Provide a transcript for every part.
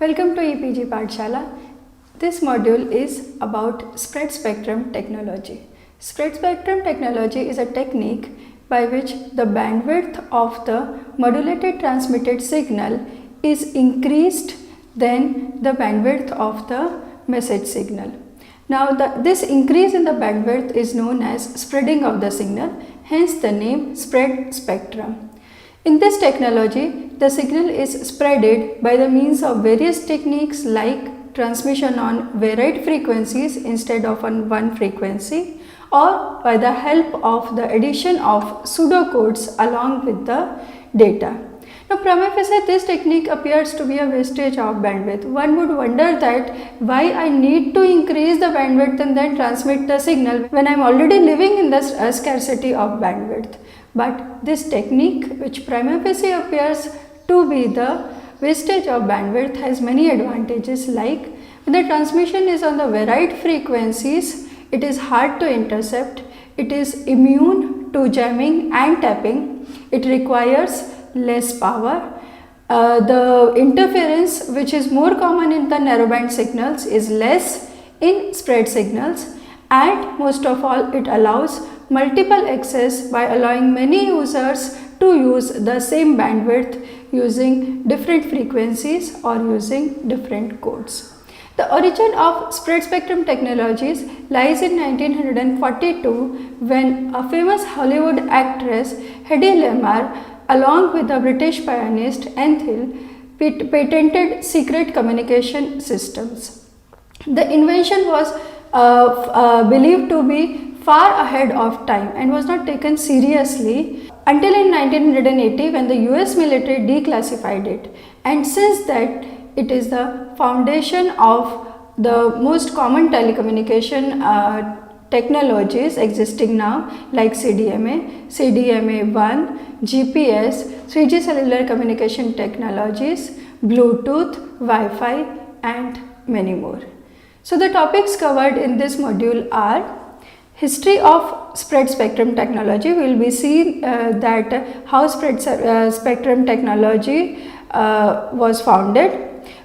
Welcome to EPG Pathshala. This module is about spread spectrum technology. Spread spectrum technology is a technique by which the bandwidth of the modulated transmitted signal is increased than the bandwidth of the message signal. Now this increase in the bandwidth is known as spreading of the signal, hence the name spread spectrum. In this technology, the signal is spreaded by the means of various techniques like transmission on varied frequencies instead of on one frequency, or by the help of the addition of pseudocodes along with the data. Now, prima facie, this technique appears to be a wastage of bandwidth. One would wonder that why I need to increase the bandwidth and then transmit the signal when I am already living in the scarcity of bandwidth. But this technique, which prima facie appears to be the wastage of bandwidth, has many advantages, like when the transmission is on the varied frequencies, it is hard to intercept, it is immune to jamming and tapping, it requires less power. The interference, which is more common in the narrowband signals, is less in spread signals, and most of all, it allows multiple access by allowing many users to use the same bandwidth using different frequencies or using different codes. The origin of spread spectrum technologies lies in 1942 when a famous Hollywood actress, Hedy Lamarr, along with the British pianist Antheil, patented secret communication systems. The invention was believed to be far ahead of time and was not taken seriously until in 1980 when the US military declassified it, and since that it is the foundation of the most common telecommunication technologies existing now, like CDMA, CDMA1, GPS, 3G cellular communication technologies, Bluetooth, Wi-Fi, and many more. So the topics covered in this module are history of spread spectrum technology. We will be seeing that how spread spectrum technology was founded.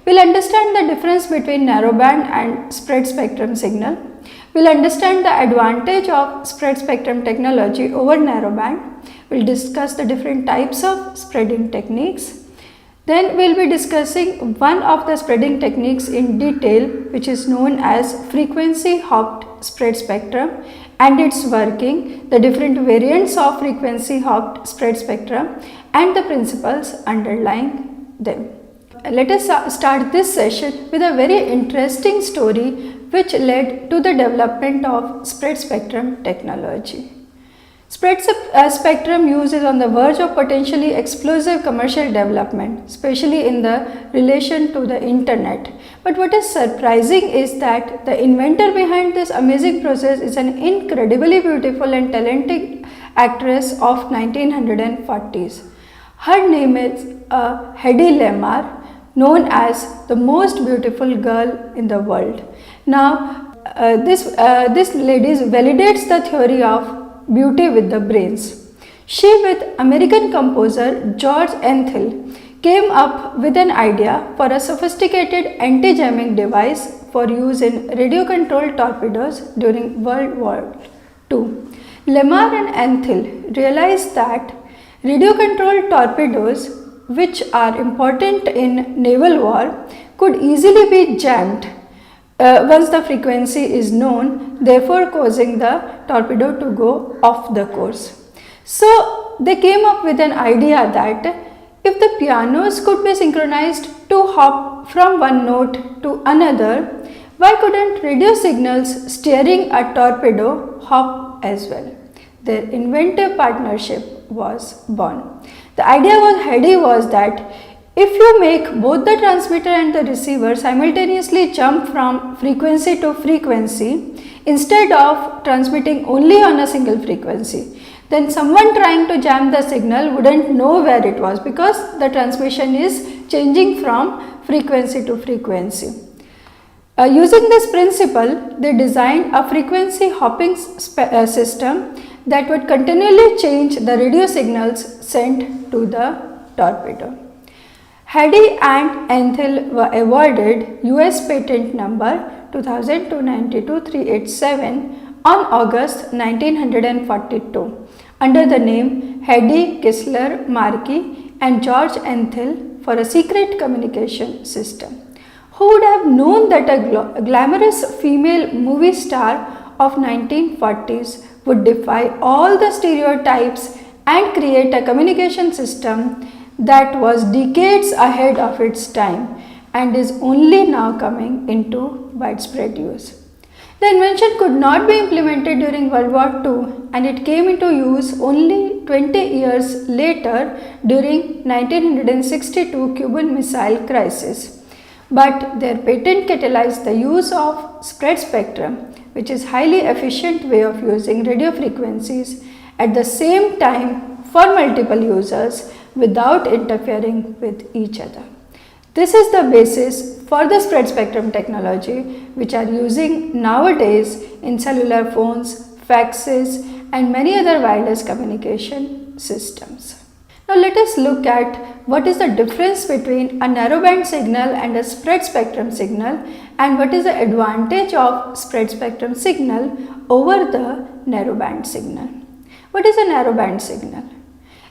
We will understand the difference between narrowband and spread spectrum signal. We will understand the advantage of spread spectrum technology over narrowband. We will discuss the different types of spreading techniques. Then we will be discussing one of the spreading techniques in detail, which is known as frequency hopped spread spectrum and its working, the different variants of frequency hopped spread spectrum and the principles underlying them. Let us start this session with a very interesting story which led to the development of spread spectrum technology. Spread spectrum use is on the verge of potentially explosive commercial development, especially in the relation to the internet. But what is surprising is that the inventor behind this amazing process is an incredibly beautiful and talented actress of 1940s. Her name is Hedy Lamarr, known as the most beautiful girl in the world. Now, this lady validates the theory of beauty with the brains. She, with American composer George Antheil, came up with an idea for a sophisticated anti-jamming device for use in radio-controlled torpedoes during World War II. Lamarr and Antheil realized that radio-controlled torpedoes, which are important in naval war, could easily be jammed once the frequency is known, therefore causing the torpedo to go off the course. So they came up with an idea that if the pianos could be synchronized to hop from one note to another, why couldn't radio signals steering a torpedo hop as well? Their inventive partnership was born. The idea was that if you make both the transmitter and the receiver simultaneously jump from frequency to frequency instead of transmitting only on a single frequency, then someone trying to jam the signal wouldn't know where it was because the transmission is changing from frequency to frequency. Using this principle, they designed a frequency hopping system that would continually change the radio signals sent to the torpedo. Hedy and Enthil were awarded US patent number 2002-92387 on August 1942 under the name Hedy, Kistler, Markey and George Enthil for a secret communication system. Who would have known that a glamorous female movie star of 1940s would defy all the stereotypes and create a communication system that was decades ahead of its time and is only now coming into widespread use. The invention could not be implemented during World War II and it came into use only 20 years later during 1962 Cuban Missile Crisis. But their patent catalyzed the use of spread spectrum, which is highly efficient way of using radio frequencies at the same time for multiple users without interfering with each other. This is the basis for the spread spectrum technology which are using nowadays in cellular phones, faxes and many other wireless communication systems. Now let us look at what is the difference between a narrowband signal and a spread spectrum signal and what is the advantage of spread spectrum signal over the narrowband signal. What is a narrowband signal?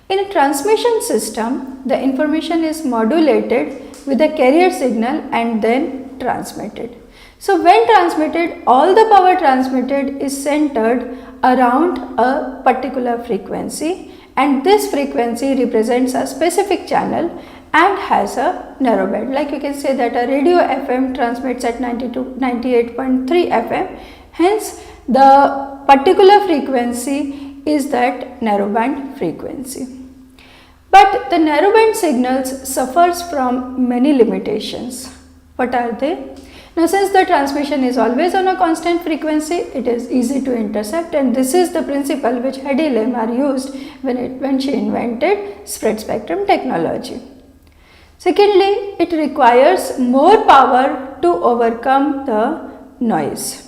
In a transmission system, the information is modulated with a carrier signal and then transmitted. So when transmitted, all the power transmitted is centered around a particular frequency and this frequency represents a specific channel and has a narrowband. Like you can say that a radio FM transmits at 98.3 FM, hence the particular frequency is that narrowband frequency. But the narrowband signals suffers from many limitations. What are they? Now since the transmission is always on a constant frequency, it is easy to intercept and this is the principle which Hedy Lamarr used when she invented spread spectrum technology. Secondly, it requires more power to overcome the noise.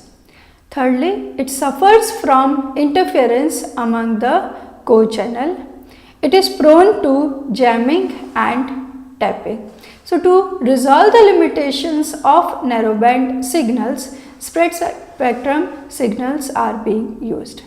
Thirdly, it suffers from interference among the co-channel. It is prone to jamming and tapping. So to resolve the limitations of narrowband signals, spread spectrum signals are being used.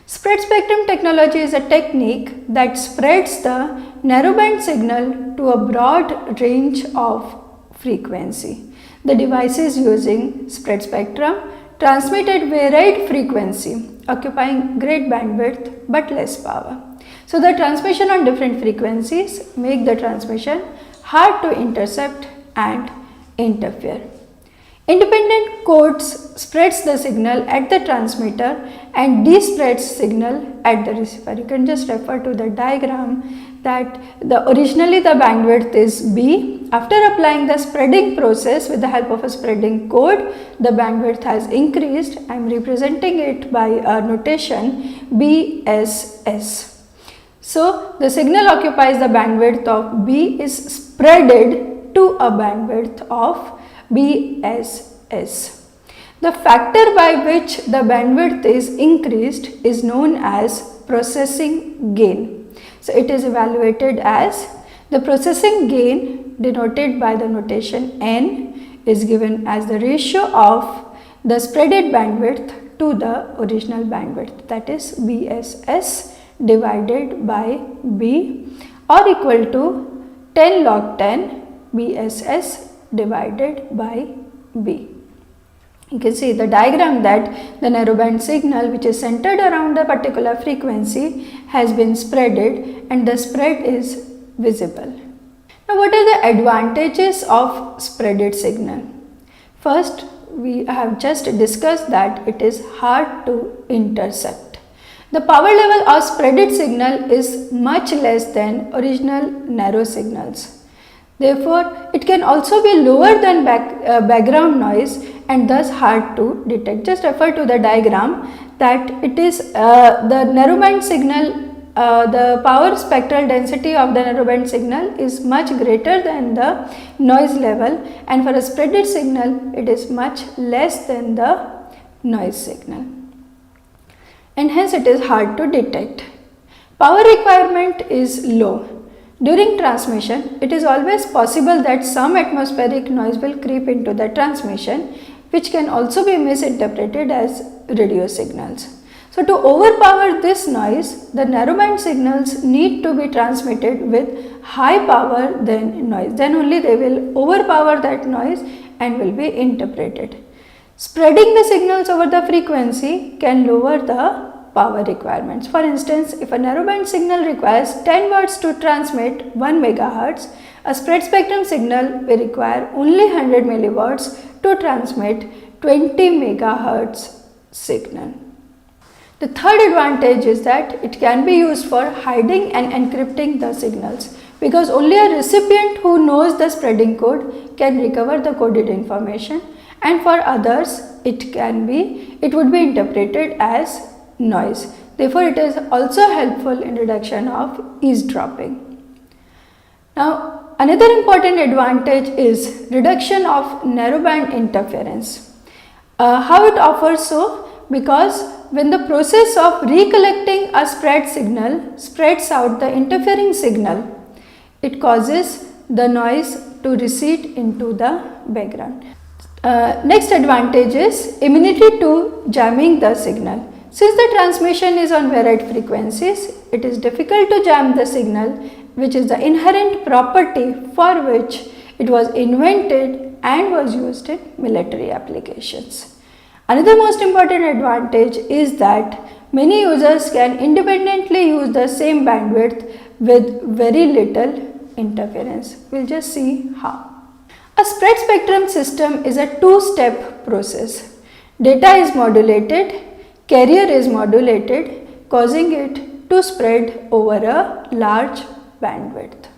Spread spectrum technology is a technique that spreads the narrowband signal to a broad range of frequency. The devices using spread spectrum transmit at varied frequency, occupying great bandwidth but less power. So the transmission on different frequencies make the transmission hard to intercept and interfere. Independent codes spreads the signal at the transmitter and de-spreads signal at the receiver. You can just refer to the diagram that originally the bandwidth is B. After applying the spreading process with the help of a spreading code, the bandwidth has increased. I am representing it by a notation BSS. So the signal occupies the bandwidth of B is spreaded to a bandwidth of BSS. The factor by which the bandwidth is increased is known as processing gain. So it is evaluated as the processing gain denoted by the notation N is given as the ratio of the spreaded bandwidth to the original bandwidth, that is BSS divided by B, or equal to 10 log 10 BSS divided by B. You can see the diagram that the narrowband signal which is centered around a particular frequency has been spreaded and the spread is visible. Now what are the advantages of spreaded signal? First, we have just discussed that it is hard to intercept. The power level of spreaded signal is much less than original narrow signals. Therefore, it can also be lower than background noise and thus hard to detect. Just refer to the diagram that it is the narrowband signal, the power spectral density of the narrowband signal is much greater than the noise level, and for a spreaded signal it is much less than the noise signal, and hence it is hard to detect. Power requirement is low. During transmission, it is always possible that some atmospheric noise will creep into the transmission, which can also be misinterpreted as radio signals. So, to overpower this noise, the narrowband signals need to be transmitted with high power than noise. Then only they will overpower that noise and will be interpreted. Spreading the signals over the frequency can lower the power requirements. For instance, if a narrowband signal requires 10 watts to transmit 1 megahertz, a spread spectrum signal will require only 100 milliwatts to transmit 20 megahertz signal. The third advantage is that it can be used for hiding and encrypting the signals, because only a recipient who knows the spreading code can recover the coded information, and for others it would be interpreted as noise. Therefore, it is also helpful in reduction of eavesdropping. Now, another important advantage is reduction of narrowband interference. How it offers so? Because when the process of recollecting a spread signal spreads out the interfering signal, it causes the noise to recede into the background. Next advantage is immunity to jamming the signal. Since the transmission is on varied frequencies, it is difficult to jam the signal, which is the inherent property for which it was invented and was used in military applications. Another most important advantage is that many users can independently use the same bandwidth with very little interference. We'll just see how. A spread spectrum system is a two-step process. Data is modulated, carrier is modulated, causing it to spread over a large bandwidth.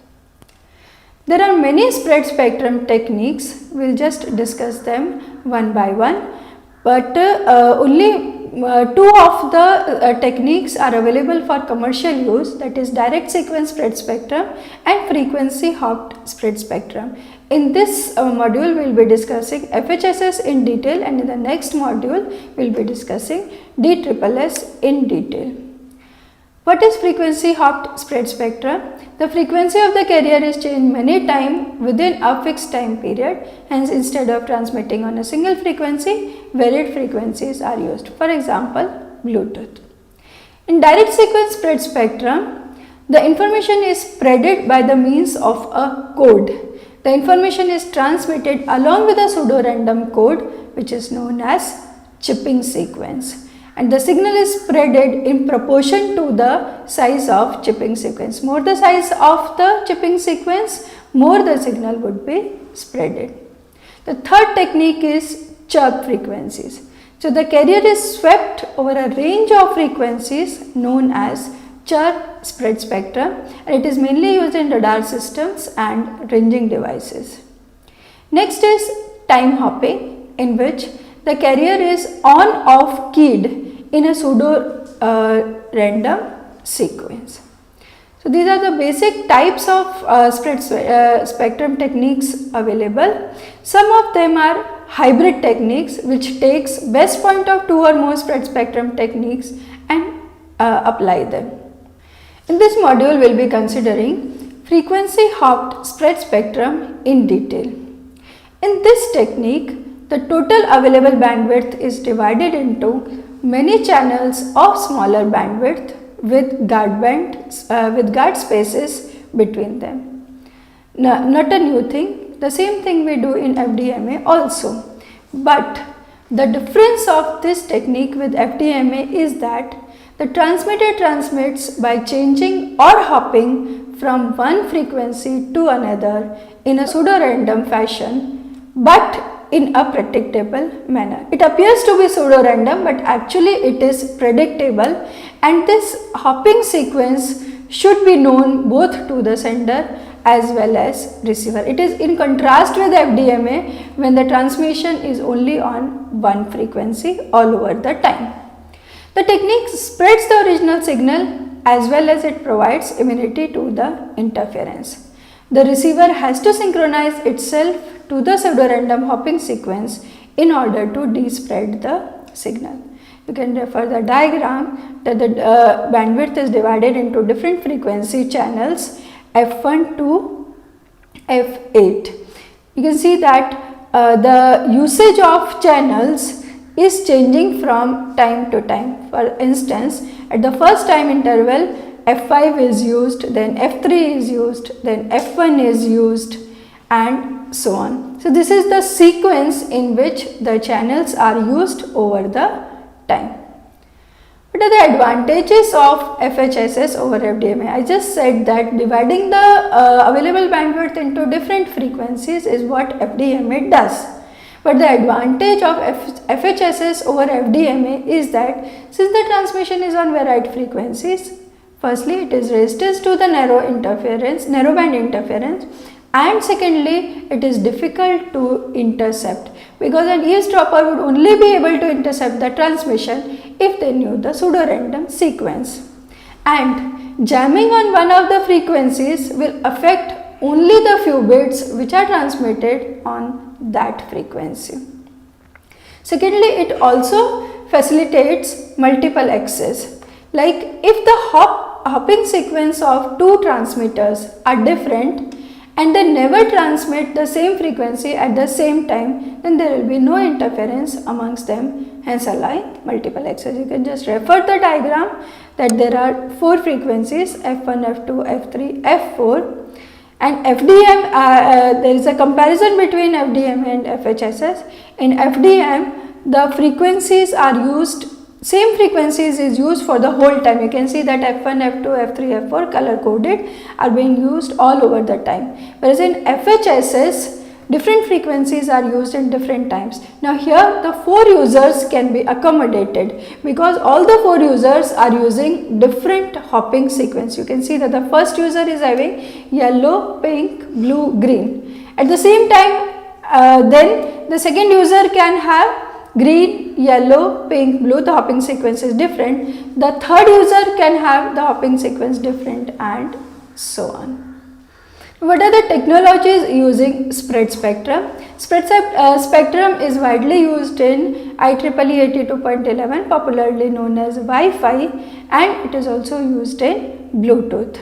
There are many spread spectrum techniques. We'll just discuss them one by one. But only two of the techniques are available for commercial use, that is direct sequence spread spectrum and frequency hopped spread spectrum. In this module, we will be discussing FHSS in detail, and in the next module, we will be discussing DSSS in detail. What is frequency hopped spread spectrum? The frequency of the carrier is changed many times within a fixed time period. Hence, instead of transmitting on a single frequency, varied frequencies are used. For example, Bluetooth. In direct sequence spread spectrum, the information is spreaded by the means of a code. The information is transmitted along with a pseudo-random code, which is known as chipping sequence. And the signal is spreaded in proportion to the size of chipping sequence. More the size of the chipping sequence, more the signal would be spreaded. The third technique is chirp frequencies. So, the carrier is swept over a range of frequencies known as chirp spread spectrum, and it is mainly used in radar systems and ranging devices. Next is time hopping, in which the carrier is on-off keyed in a pseudo random sequence. So, these are the basic types of spread spectrum techniques available. Some of them are hybrid techniques, which takes best point of two or more spread spectrum techniques and apply them. In this module, we will be considering frequency hopped spread spectrum in detail. In this technique, the total available bandwidth is divided into many channels of smaller bandwidth with guard spaces between them. Not a new thing, the same thing we do in FDMA also. But the difference of this technique with FDMA is that the transmitter transmits by changing or hopping from one frequency to another in a pseudo-random fashion, but in a predictable manner. It appears to be pseudo-random, but actually it is predictable, and this hopping sequence should be known both to the sender as well as receiver. It is in contrast with FDMA, when the transmission is only on one frequency all over the time. The technique spreads the original signal as well as it provides immunity to the interference. The receiver has to synchronize itself to the pseudo-random hopping sequence in order to despread the signal. You can refer the diagram that the bandwidth is divided into different frequency channels, F1 to F8. You can see that the usage of channels is changing from time to time. For instance, at the first time interval, F5 is used, then F3 is used, then F1 is used, and so on. So this is the sequence in which the channels are used over the time. What are the advantages of FHSS over FDMA? I just said that dividing the available bandwidth into different frequencies is what FDMA does. But the advantage of FHSS over FDMA is that since the transmission is on varied frequencies, firstly it is resistant to the narrowband interference, and secondly it is difficult to intercept, because an eavesdropper would only be able to intercept the transmission if they knew the pseudo-random sequence. And jamming on one of the frequencies will affect only the few bits which are transmitted on that frequency. Secondly, it also facilitates multiple access. Like if the hopping sequence of two transmitters are different and they never transmit the same frequency at the same time, then there will be no interference amongst them, hence allowing multiple access. You can just refer the diagram that there are four frequencies, F1, F2, F3, F4, and FDM, there is a comparison between FDM and FHSS. In FDM, the frequencies are used, same frequencies is used for the whole time. You can see that F1, F2, F3, F4 color coded are being used all over the time. Whereas in FHSS, different frequencies are used in different times. Now here the four users can be accommodated because all the four users are using different hopping sequence. You can see that the first user is having yellow, pink, blue, green. At the same time, then the second user can have green, yellow, pink, blue. The hopping sequence is different. The third user can have the hopping sequence different, and so on. What are the technologies using spread spectrum? Spread spectrum is widely used in IEEE 82.11, popularly known as Wi-Fi, and it is also used in Bluetooth.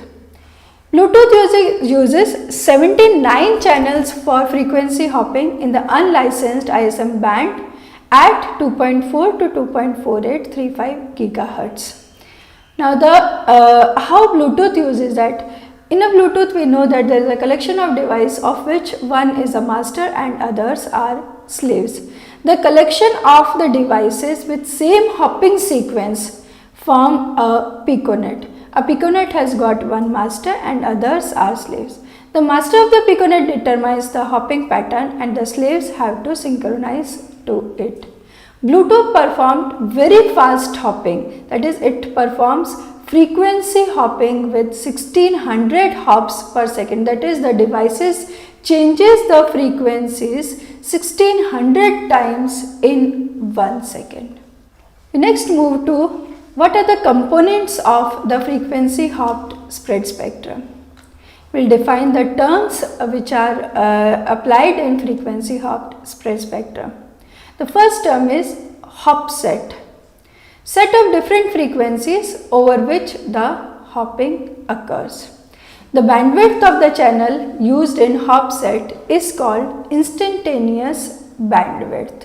Bluetooth uses 79 channels for frequency hopping in the unlicensed ISM band at 2.4 to 2.4835 GHz. Now how Bluetooth uses that? In a Bluetooth, we know that there is a collection of devices of which one is a master and others are slaves. The collection of the devices with same hopping sequence form a piconet. A piconet has got one master and others are slaves. The master of the piconet determines the hopping pattern and the slaves have to synchronize to it. Bluetooth performed very fast hopping, that is, it performs frequency hopping with 1600 hops per second, that is, the devices changes the frequencies 1600 times in 1 second. We next move to what are the components of the frequency hopped spread spectrum. We will define the terms which are applied in frequency hopped spread spectrum. The first term is hop set. Set of different frequencies over which the hopping occurs. The bandwidth of the channel used in hop set is called instantaneous bandwidth.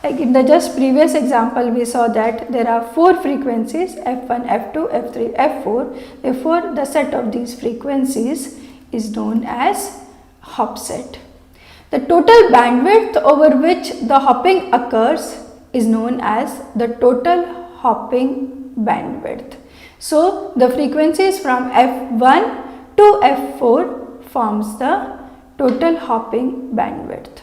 Like in the just previous example, we saw that there are four frequencies, F1, F2, F3, F4. Therefore, the set of these frequencies is known as hop set. The total bandwidth over which the hopping occurs is known as the total hopping bandwidth. So, the frequencies from F1 to F4 forms the total hopping bandwidth.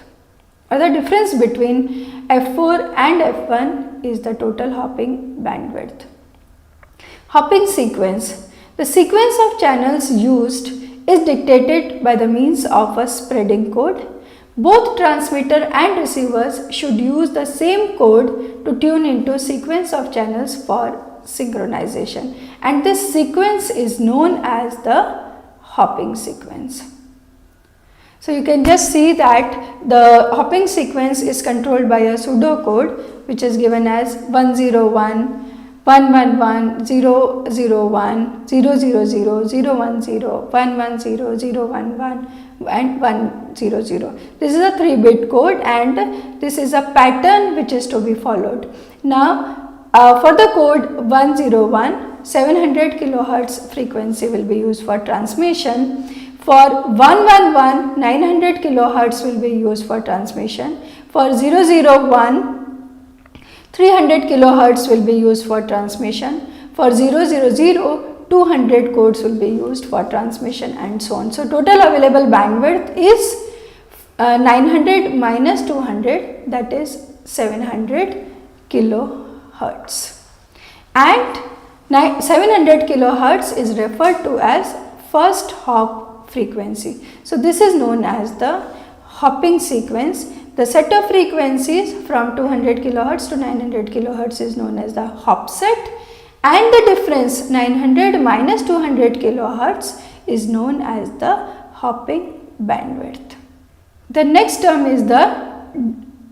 Or the difference between F4 and F1 is the total hopping bandwidth. Hopping sequence. The sequence of channels used is dictated by the means of a spreading code. Both transmitter and receivers should use the same code to tune into sequence of channels for synchronization, and this sequence is known as the hopping sequence. So you can just see that the hopping sequence is controlled by a pseudocode which is given as 101, 111, 001, 000, 010, 110, 011 and 100. This is a 3-bit code and this is a pattern which is to be followed. Now for the code 101, 700 kilohertz frequency will be used for transmission. For 111, 900 kilohertz will be used for transmission. For 001, 300 kilohertz will be used for transmission. For 000, 200 codes will be used for transmission and so on. So total available bandwidth is 900 minus 200, that is 700 kilohertz. And 700 kilohertz is referred to as first hop frequency. So this is known as the hopping sequence. The set of frequencies from 200 kilohertz to 900 kilohertz is known as the hop set, and the difference 900 minus 200 kilohertz is known as the hopping bandwidth. The next term is the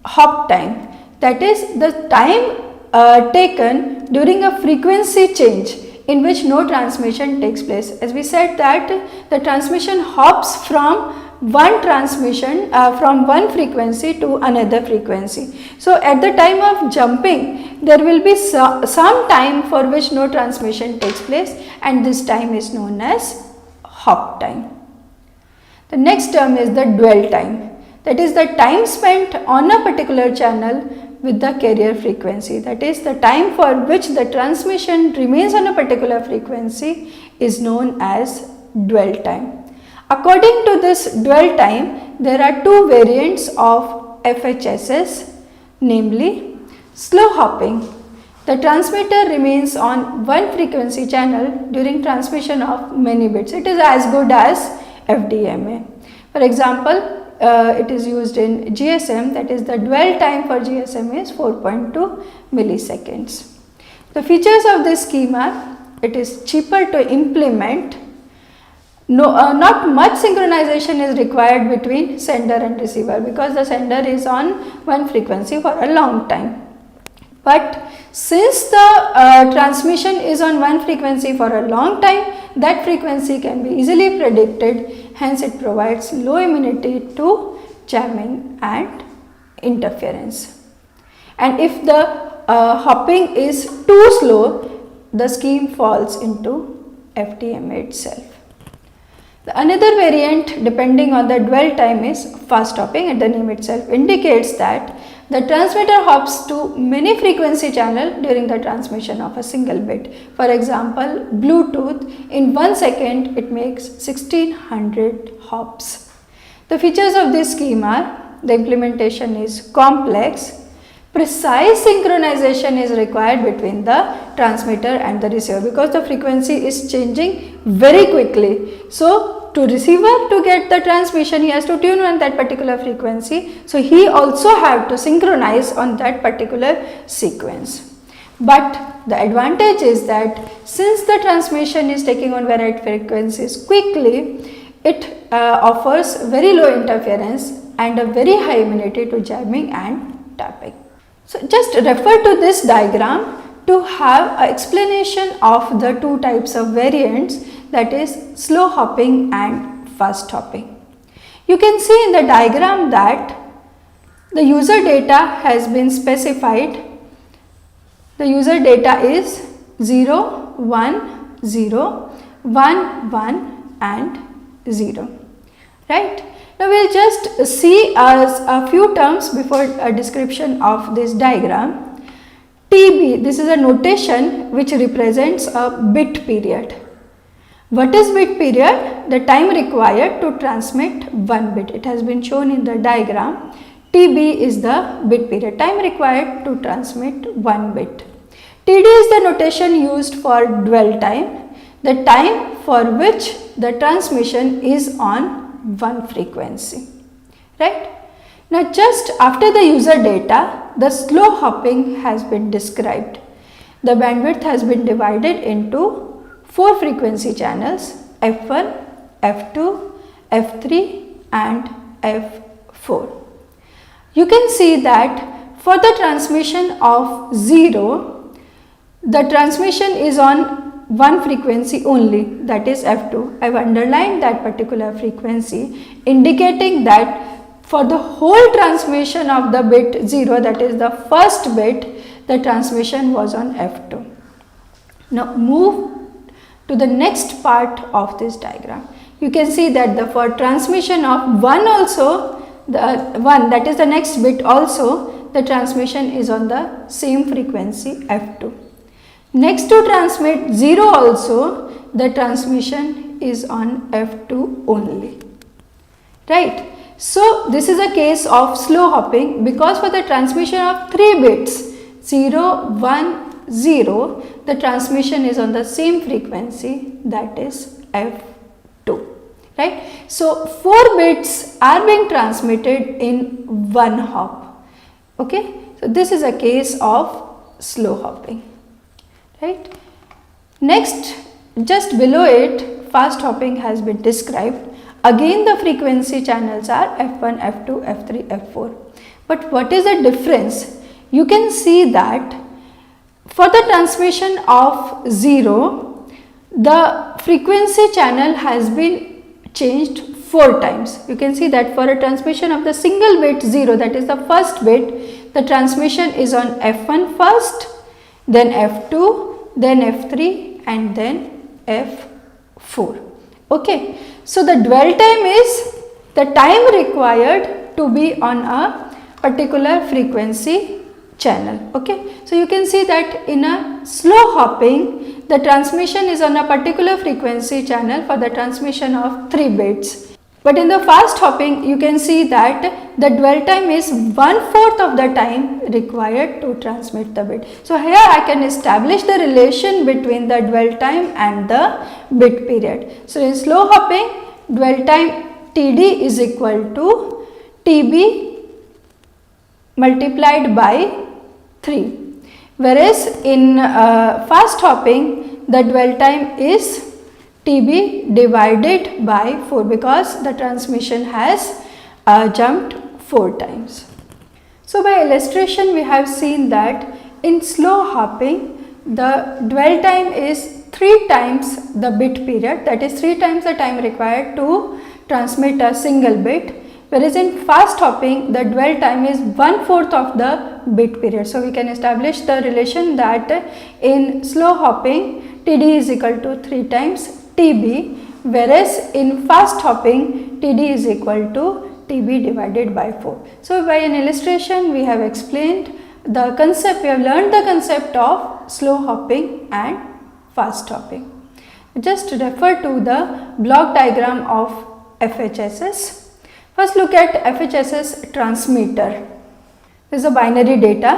hop time, that is the time taken during a frequency change in which no transmission takes place. As we said that the transmission hops from one transmission from one frequency to another frequency. So at the time of jumping there will be some time for which no transmission takes place, and this time is known as hop time. The next term is the dwell time, that is the time spent on a particular channel with the carrier frequency, that is the time for which the transmission remains on a particular frequency is known as dwell time. According to this dwell time, there are two variants of FHSS, namely slow hopping. The transmitter remains on one frequency channel during transmission of many bits. It is as good as FDMA. For example, it is used in GSM, that is the dwell time for GSM is 4.2 milliseconds. The features of this scheme are, it is cheaper to implement. Not much synchronization is required between sender and receiver because the sender is on one frequency for a long time. But since the transmission is on one frequency for a long time, that frequency can be easily predicted, hence it provides low immunity to jamming and interference. And if the hopping is too slow, the scheme falls into FDMA itself. Another variant depending on the dwell time is fast hopping, and the name itself indicates that the transmitter hops to many frequency channel during the transmission of a single bit. For example, Bluetooth, in 1 second it makes 1600 hops. The features of this scheme are, the implementation is complex, precise synchronization is required between the transmitter and the receiver because the frequency is changing very quickly. So to receiver to get the transmission, he has to tune on that particular frequency. So he also have to synchronize on that particular sequence. But the advantage is that since the transmission is taking on varied frequencies quickly, it offers very low interference and a very high immunity to jamming and tapping. So just refer to this diagram to have an explanation of the two types of variants, that is slow hopping and fast hopping. You can see in the diagram that the user data has been specified. The user data is 0, 1, 0, 1, 1 and 0, right? Now we will just see as a few terms before a description of this diagram. TB, this is a notation which represents a bit period. What is bit period? The time required to transmit one bit. It has been shown in the diagram. TB is the bit period, time required to transmit one bit. TD is the notation used for dwell time, the time for which the transmission is on one frequency, right? Now just after the user data, the slow hopping has been described. The bandwidth has been divided into 4 frequency channels, F1, F2, F3 and F4. You can see that for the transmission of 0, the transmission is on one frequency only, that is f2. I have underlined that particular frequency, indicating that for the whole transmission of the bit 0, that is the first bit, the transmission was on f2. Now move to the next part of this diagram. You can see that the for transmission of 1 also, the 1, that is the next bit also, the transmission is on the same frequency f2. Next to transmit 0 also, the transmission is on f2 only, right. So this is a case of slow hopping, because for the transmission of 3 bits 0, 1, 0, the transmission is on the same frequency, that is f2, right. So 4 bits are being transmitted in one hop, okay. So this is a case of slow hopping, right. Next, just below it, fast hopping has been described. Again the frequency channels are f1, f2, f3, f4. But what is the difference? You can see that for the transmission of 0, the frequency channel has been changed 4 times. You can see that for a transmission of the single bit 0, that is the first bit, the transmission is on f1 first, then f2, then f3 and then f4, okay. So the dwell time is the time required to be on a particular frequency channel, okay. So you can see that in a slow hopping, the transmission is on a particular frequency channel for the transmission of 3 bits. But in the fast hopping, you can see that the dwell time is 1/4 of the time required to transmit the bit. So here I can establish the relation between the dwell time and the bit period. So in slow hopping, dwell time Td is equal to Tb multiplied by 3. Whereas in fast hopping, the dwell time is Tb divided by 4, because the transmission has jumped 4 times. So by illustration, we have seen that in slow hopping, the dwell time is 3 times the bit period, that is 3 times the time required to transmit a single bit. Whereas in fast hopping, the dwell time is 1/4 of the bit period. So we can establish the relation that in slow hopping, Td is equal to 3 times Tb, whereas in fast hopping, Td is equal to Tb divided by 4. So by an illustration, we have explained the concept, we have learned the concept of slow hopping and fast hopping. Just refer to the block diagram of FHSS. First look at FHSS transmitter. This is a binary data.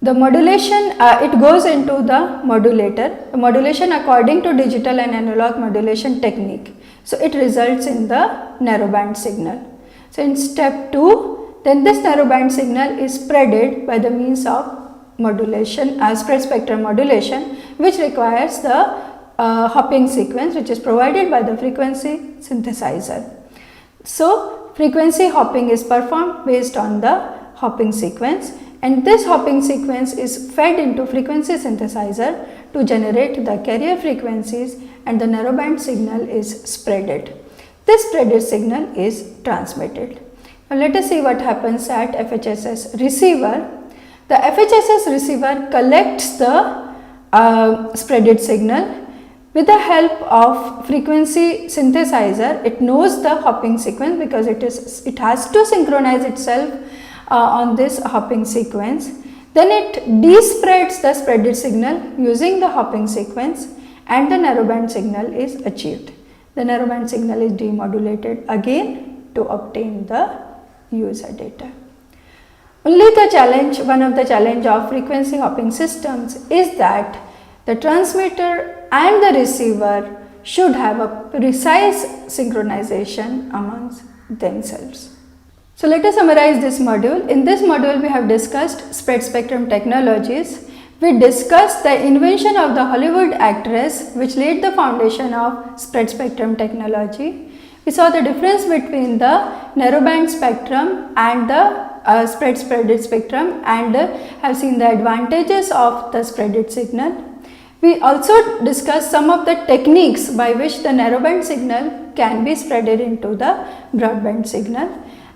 The modulation, it goes into the modulator. The modulation according to digital and analog modulation technique. So it results in the narrowband signal. So in step 2, then this narrowband signal is spreaded by the means of modulation, spread spectrum modulation, which requires the hopping sequence, which is provided by the frequency synthesizer. So frequency hopping is performed based on the hopping sequence, and this hopping sequence is fed into frequency synthesizer to generate the carrier frequencies, and the narrowband signal is spreaded. This spreaded signal is transmitted. Now let us see what happens at FHSS receiver. The FHSS receiver collects the spreaded signal. With the help of frequency synthesizer, it knows the hopping sequence because it has to synchronize itself on this hopping sequence. Then it despreads the spreaded signal using the hopping sequence, and the narrowband signal is achieved. The narrowband signal is demodulated again to obtain the user data. Only the challenge, one of the challenge of frequency hopping systems is that the transmitter and the receiver should have a precise synchronization amongst themselves. So let us summarize this module. In this module, we have discussed spread spectrum technologies. We discussed the invention of the Hollywood actress which laid the foundation of spread spectrum technology. We saw the difference between the narrowband spectrum and the spreaded spectrum and have seen the advantages of the spreaded signal. We also discussed some of the techniques by which the narrowband signal can be spreaded into the broadband signal,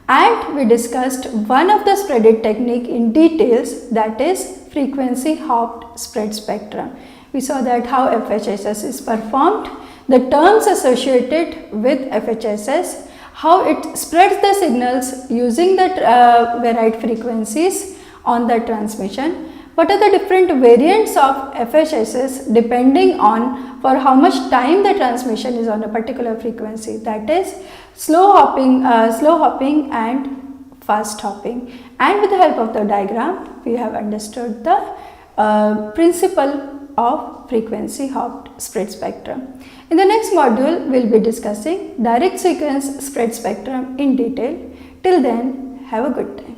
and we discussed one of the spreaded technique in details, that is frequency hopped spread spectrum. We saw that how FHSS is performed, the terms associated with FHSS, how it spreads the signals using the varied frequencies on the transmission. What are the different variants of FHSS depending on for how much time the transmission is on a particular frequency, that is slow hopping and fast hopping. And with the help of the diagram, we have understood the principle of frequency hopped spread spectrum. In the next module, we will be discussing direct sequence spread spectrum in detail. Till then, have a good time.